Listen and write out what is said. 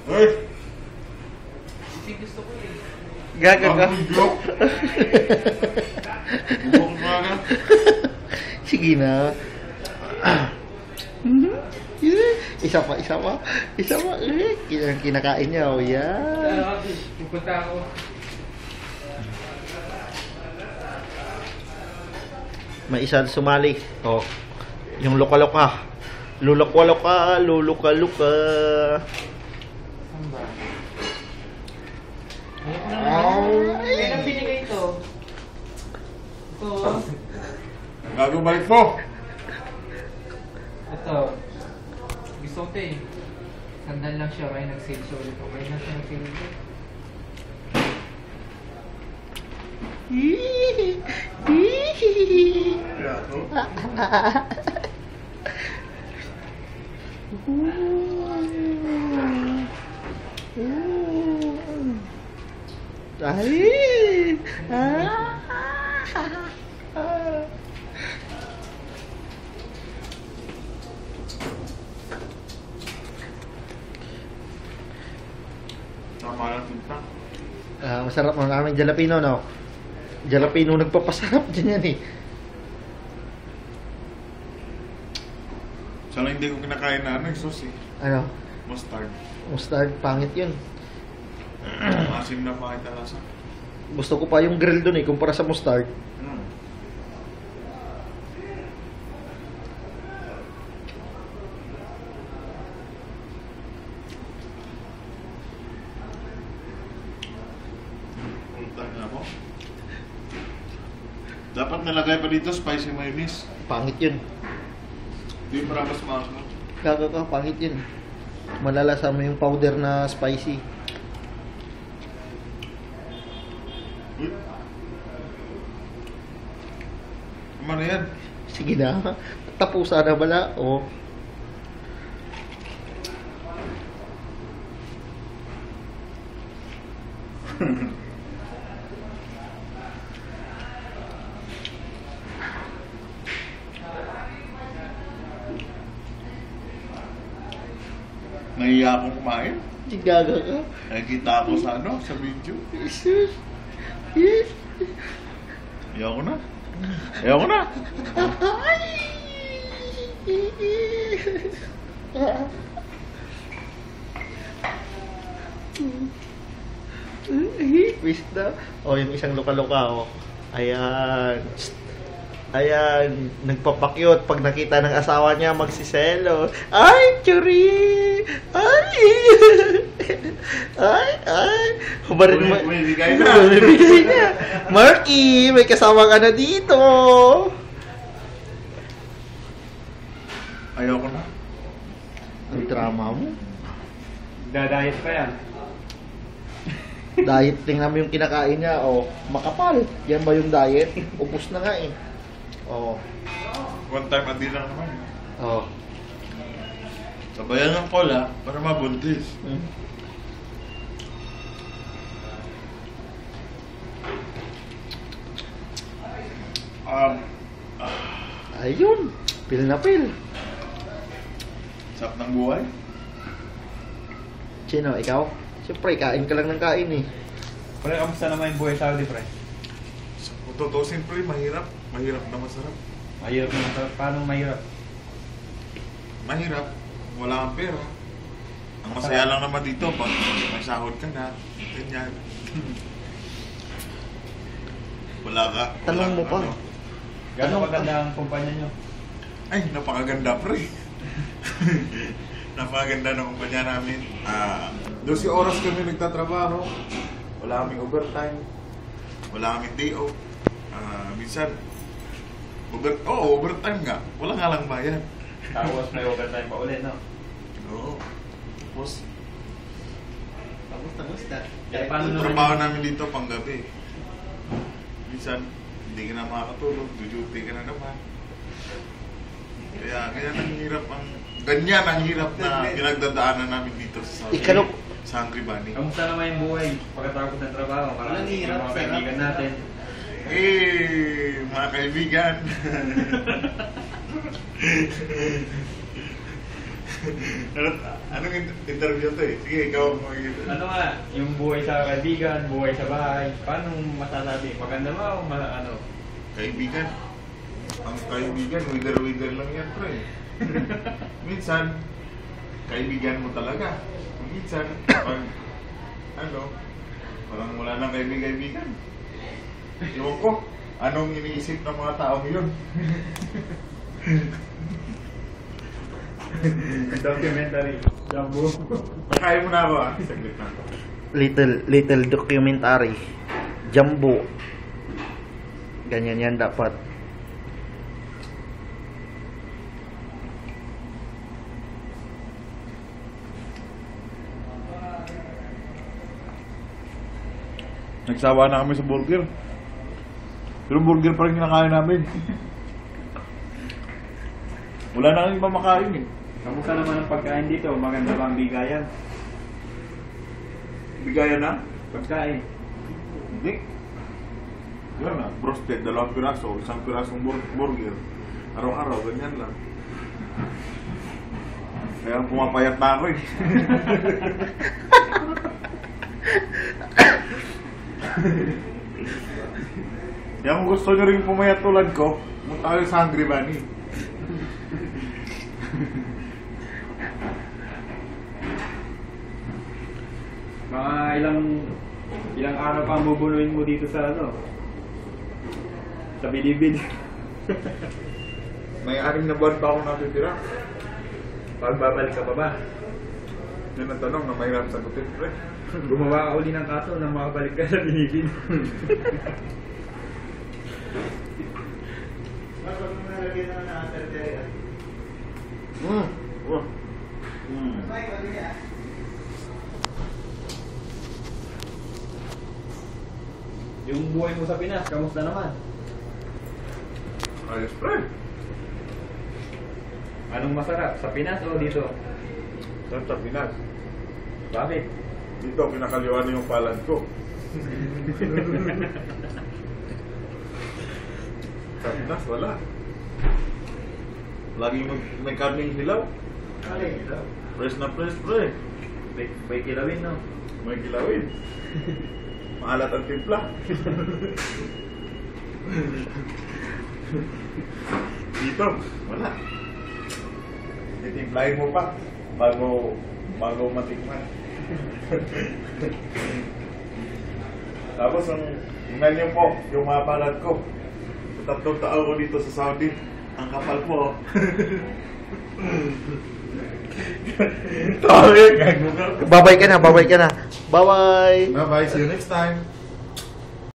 Hey! Kasi gusto ko eh. Gaga ka. Bubok na na. Sige na. Isa pa. Kinakain niya, oh, yan. Pupunta ako. May isa sumali. Oh. Yung luka-luka. Luluka-luka. Saan ba? Kailan binigay ito? Ito. Gago balik mo! Ito. Gusto ko ito eh. Sandal lang siya kaya nag-sale siya ulit. Okay na siya nag-sale ulit. Ay! Tama lang tinta. Masarap ang aming jalapeno, no? Jalapeno nagpapasarap dyan yan eh. Sana hindi ko kinakain na sauce eh. Ano? Mustard. Mustard, pangit yun. Asim na pangit na lasa. Gusto ko pa yung grill dun eh, kumpara sa mustard. Punta na ako. Dapat nalagay pa dito spicy mayonnaise. Pangit yun. Hindi para mas maas mo. Gaga ka, pangit yun. Malalasa mo yung powder na spicy. Uy. Ano na yan? Sige na. Tapusa na bala. Oh. Nahiya akong kumain. Gaga ka. Nakikita ako sa sa video. Ayoko na. Ayoko na. Wish na. Oh, yung isang luka-luka, oh. Ayan. Ayan. Nagpapakyot. Pag nakita ng asawa niya, magsiselo. Ay, churi! Ay! Ay! Hubarin mo. May bigay na. May bigay na. Marky, may kasama ka na dito. Ayoko na. Ang drama mo. Dadayet pa yan. Diet, tingnan mo yung kinakain niya. Oh, makapal. Yan ba yung diet? Ubus na nga eh. Oh. One time adi lang naman. Oh. Sabayan ng cola para mabuntis. Hmm. Ayun. Pil na pil. Sarap ng buhay. Sino, ikaw? Siyempre, kain ka lang ng kain eh. Pre, kamusta naman yung buhay sa Saudi, pre? Kung tutusin pre, mahirap. Mahirap na masarap. Mahirap naman. Paano mahirap? Mahirap. Wala kang pera. Ang masaya lang naman dito pag may sahod ka na. Ganyan. Wala ka. Tanong mo pa. Gano'ng maganda ang kumpanya nyo? Ay, napakaganda pre. Napakaganda ng kumpanya namin. 12 oras kami nagtatrabaho. Wala kaming overtime. Wala kaming day off. Minsan, overtime nga. Wala nga lang bayad. Tapos may overtime pa ulit, no? Oo. Tapos, Kamusta? Kaya paano yung naman trabaho namin dito panggabi. Minsan, hindi ka na makakatulog. Duty ka na naman. Kaya ganyan ang hirap ganyan ang hirap na pinagdadaanan namin dito sa sa Hungry Bunny. Kamusta naman yung buhay pagkatapos ng trabaho? Parang yung mga kaibigan natin. Mga kaibigan. Anong interview to eh? Sige, ikaw mo Ano nga, yung buhay sa kaibigan, buhay sa bahay, paano masasabi? Maganda ba o ano? Kaibigan. Ang kaibigan, wither lang yan, pre. Minsan, kaibigan mo talaga. Minsan, pag, parang wala nang kaibigan. Ewan ko, anong iniisip ng mga taong yun? Documentary. Jumbo. Pakain mo na ako saglit na. Little documentary. Jumbo. Ganyan yan dapat. Nagsawa na kami sa burger. Pero burger pa rin kinakain namin. Wala na kami mamakain eh. Kamusta naman ang pagkain dito? Maganda ba ang bigayan? Bigayan na? Pagkain. Hindi. Yan na, broasted, 2 piraso, 1 pirasong burger. Araw-araw, ganyan lang. Kaya pumapayat na ako eh. Kaya kung gusto nyo rin pumayat tulad ko, punta kayo sa Hungry Bunny. Mga ilang araw pa ang bubuluin mo dito sa sa Bilibid. May 6 na buwan pa ako natitira. Pagbabalik ka pa ba? Yan ang tanong na mahirap sagutin, pre. Gumawa ka uli ng kaso nang makabalik ka sa Bilibid. Wow. Yung buhay mo sa Pinas, kamusta naman? Ayos, pre. Anong masarap? Sa Pinas o dito? Sa Pinas. Bakit? Dito, pinakaliwan yung palad ko. Sa Pinas, wala. Laging may karning hilaw. Fresh na fresh, pre. May kilawin, no? May kilawin. Maalat ang timpla. Dito, wala. Titimplahin mo pa bago matikman. Tapos tingnan niyo po yung mga palad ko. 3 taon ko dito sa Saudi. Ang kapal po. Babay ka na. Bye-bye. Bye-bye. See you next time.